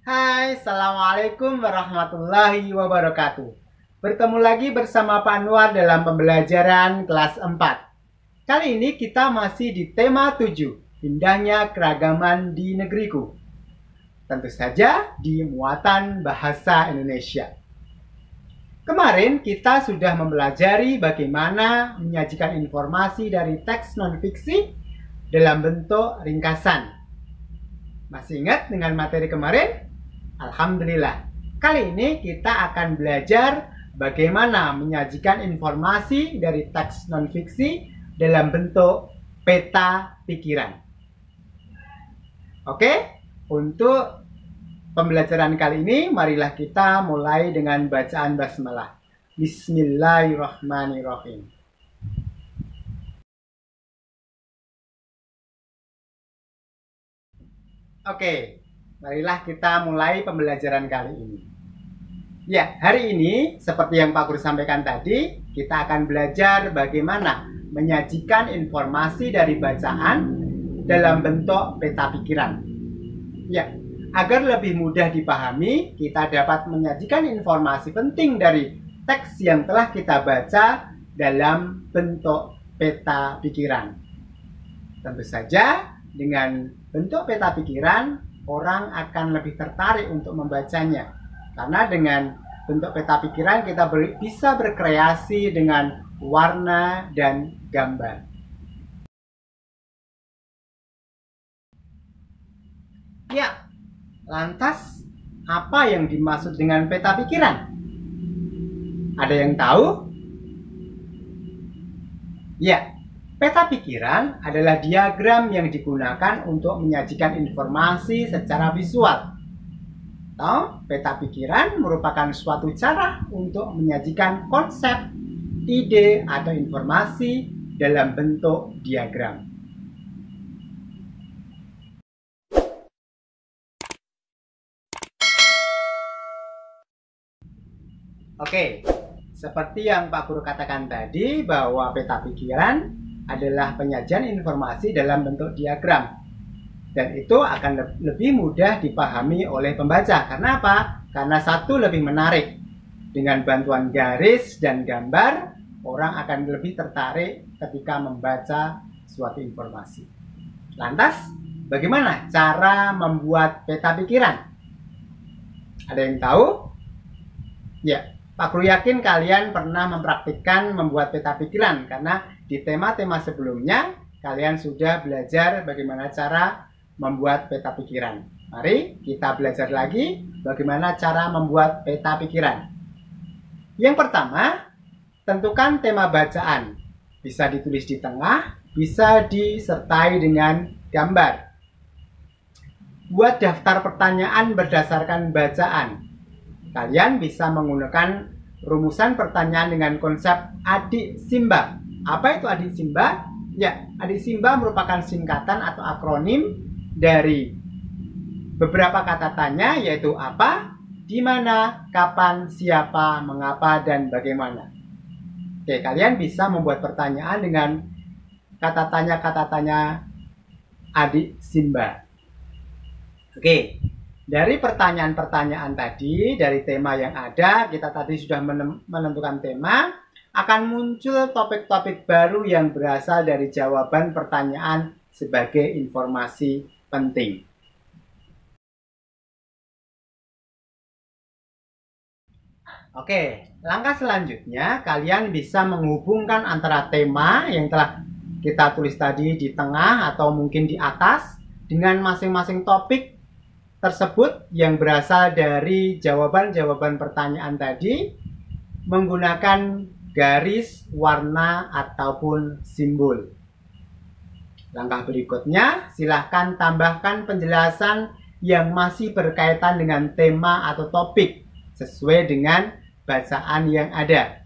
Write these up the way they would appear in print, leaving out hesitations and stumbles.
Hai, Assalamualaikum warahmatullahi wabarakatuh. Bertemu lagi bersama Pak Anwar dalam pembelajaran kelas 4. Kali ini kita masih di tema 7, indahnya keragaman di negeriku. Tentu saja di muatan bahasa Indonesia. Kemarin kita sudah mempelajari bagaimana menyajikan informasi dari teks non-fiksi dalam bentuk ringkasan. Masih ingat dengan materi kemarin? Alhamdulillah. Kali ini kita akan belajar bagaimana menyajikan informasi dari teks non-fiksi dalam bentuk peta pikiran. Oke, untuk pembelajaran kali ini, marilah kita mulai dengan bacaan basmalah. Bismillahirrahmanirrahim. Oke, marilah kita mulai pembelajaran kali ini. Ya, hari ini seperti yang Pak Guru sampaikan tadi, kita akan belajar bagaimana menyajikan informasi dari bacaan dalam bentuk peta pikiran. Ya, agar lebih mudah dipahami, kita dapat menyajikan informasi penting dari teks yang telah kita baca dalam bentuk peta pikiran. Tentu saja, dengan bentuk peta pikiran, orang akan lebih tertarik untuk membacanya. Karena dengan bentuk peta pikiran kita bisa berkreasi dengan warna dan gambar. Ya, lantas apa yang dimaksud dengan peta pikiran? Ada yang tahu? Ya, peta pikiran adalah diagram yang digunakan untuk menyajikan informasi secara visual. Atau peta pikiran merupakan suatu cara untuk menyajikan konsep, ide, atau informasi dalam bentuk diagram. Oke, seperti yang Pak Guru katakan tadi bahwa peta pikiran adalah penyajian informasi dalam bentuk diagram. Dan itu akan lebih mudah dipahami oleh pembaca. Karena apa? Karena satu lebih menarik. Dengan bantuan garis dan gambar, orang akan lebih tertarik ketika membaca suatu informasi. Lantas, bagaimana cara membuat peta pikiran? Ada yang tahu? Ya, Pak Guru yakin kalian pernah mempraktikkan membuat peta pikiran karena di tema-tema sebelumnya kalian sudah belajar bagaimana cara membuat peta pikiran. Mari kita belajar lagi bagaimana cara membuat peta pikiran. Yang pertama, tentukan tema bacaan. Bisa ditulis di tengah, bisa disertai dengan gambar. Buat daftar pertanyaan berdasarkan bacaan. Kalian bisa menggunakan rumusan pertanyaan dengan konsep adik Simba. Apa itu adik Simba? Ya, adik Simba merupakan singkatan atau akronim dari beberapa kata tanya, yaitu apa, di mana, kapan, siapa, mengapa, dan bagaimana. Oke, kalian bisa membuat pertanyaan dengan kata tanya adik Simba. Oke, dari pertanyaan-pertanyaan tadi, dari tema yang ada, kita tadi sudah menentukan tema, akan muncul topik-topik baru yang berasal dari jawaban pertanyaan sebagai informasi penting. Oke, langkah selanjutnya kalian bisa menghubungkan antara tema yang telah kita tulis tadi di tengah atau mungkin di atas dengan masing-masing topik tersebut yang berasal dari jawaban-jawaban pertanyaan tadi menggunakan garis, warna, ataupun simbol. Langkah berikutnya, silahkan tambahkan penjelasan yang masih berkaitan dengan tema atau topik sesuai dengan bacaan yang ada.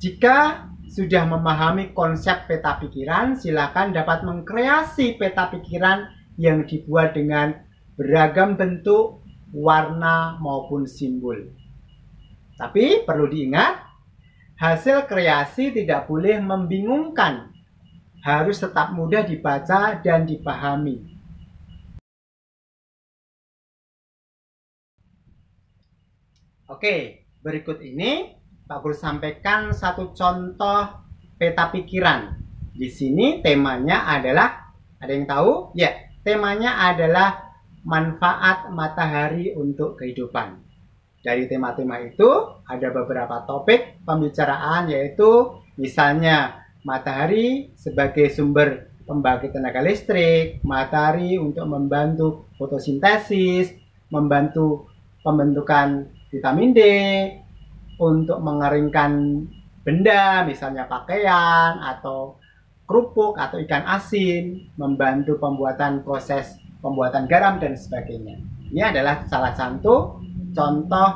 Jika sudah memahami konsep peta pikiran, silahkan dapat mengkreasi peta pikiran yang dibuat dengan beragam bentuk, warna, maupun simbol. Tapi perlu diingat, hasil kreasi tidak boleh membingungkan, harus tetap mudah dibaca dan dipahami. Oke, berikut ini Pak Guru sampaikan satu contoh peta pikiran. Di sini temanya adalah, ada yang tahu? Ya, temanya adalah manfaat matahari untuk kehidupan. Dari tema-tema itu ada beberapa topik pembicaraan, yaitu misalnya matahari sebagai sumber pembangkit tenaga listrik, matahari untuk membantu fotosintesis, membantu pembentukan vitamin D, untuk mengeringkan benda, misalnya pakaian atau kerupuk atau ikan asin, membantu pembuatan proses pembuatan garam dan sebagainya. Ini adalah salah satu contoh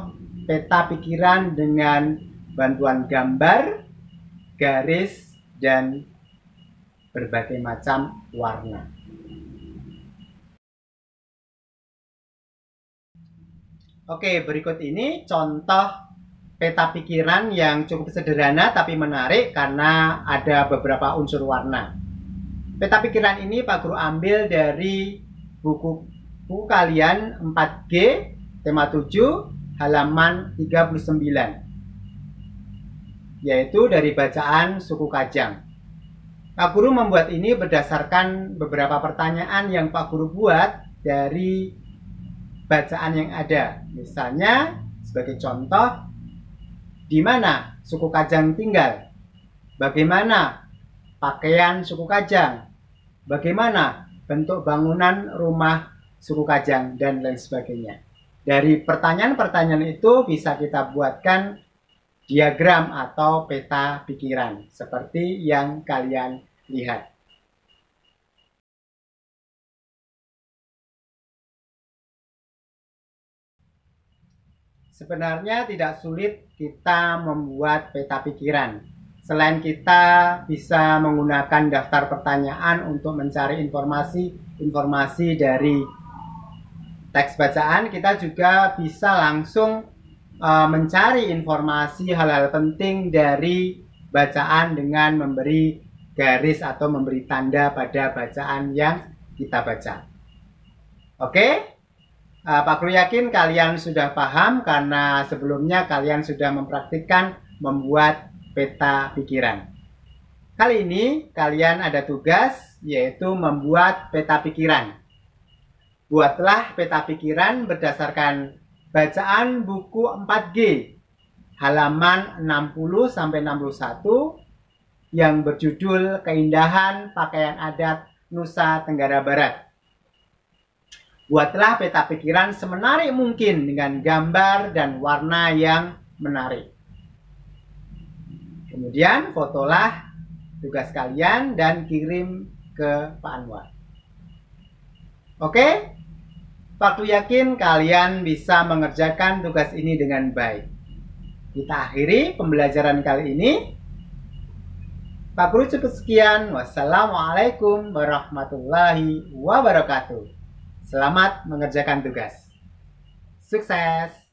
peta pikiran dengan bantuan gambar, garis, dan berbagai macam warna. Oke, berikut ini contoh peta pikiran yang cukup sederhana tapi menarik karena ada beberapa unsur warna. Peta pikiran ini Pak Guru ambil dari buku kalian 4G, tema 7, halaman 39. Yaitu dari bacaan suku Kajang. Pak Guru membuat ini berdasarkan beberapa pertanyaan yang Pak Guru buat dari bacaan yang ada. Misalnya, sebagai contoh, di mana suku Kajang tinggal? Bagaimana pakaian suku Kajang? Bagaimana bentuk bangunan rumah suku Kajang? Dan lain sebagainya. Dari pertanyaan-pertanyaan itu bisa kita buatkan diagram atau peta pikiran seperti yang kalian lihat. Sebenarnya tidak sulit kita membuat peta pikiran. Selain kita bisa menggunakan daftar pertanyaan untuk mencari informasi dari teks bacaan, kita juga bisa langsung mencari informasi hal-hal penting dari bacaan dengan memberi garis atau memberi tanda pada bacaan yang kita baca. Oke? Pak Guru yakin kalian sudah paham karena sebelumnya kalian sudah mempraktikkan membuat peta pikiran. Kali ini kalian ada tugas yaitu membuat peta pikiran. Buatlah peta pikiran berdasarkan bacaan buku 4G halaman 60-61 yang berjudul Keindahan Pakaian Adat Nusa Tenggara Barat. Buatlah peta pikiran semenarik mungkin dengan gambar dan warna yang menarik. Kemudian fotolah tugas kalian dan kirim ke Pak Anwar. Oke? Pak Guru yakin kalian bisa mengerjakan tugas ini dengan baik. Kita akhiri pembelajaran kali ini. Pak Guru cukup sekian. Wassalamualaikum warahmatullahi wabarakatuh. Selamat mengerjakan tugas. Sukses!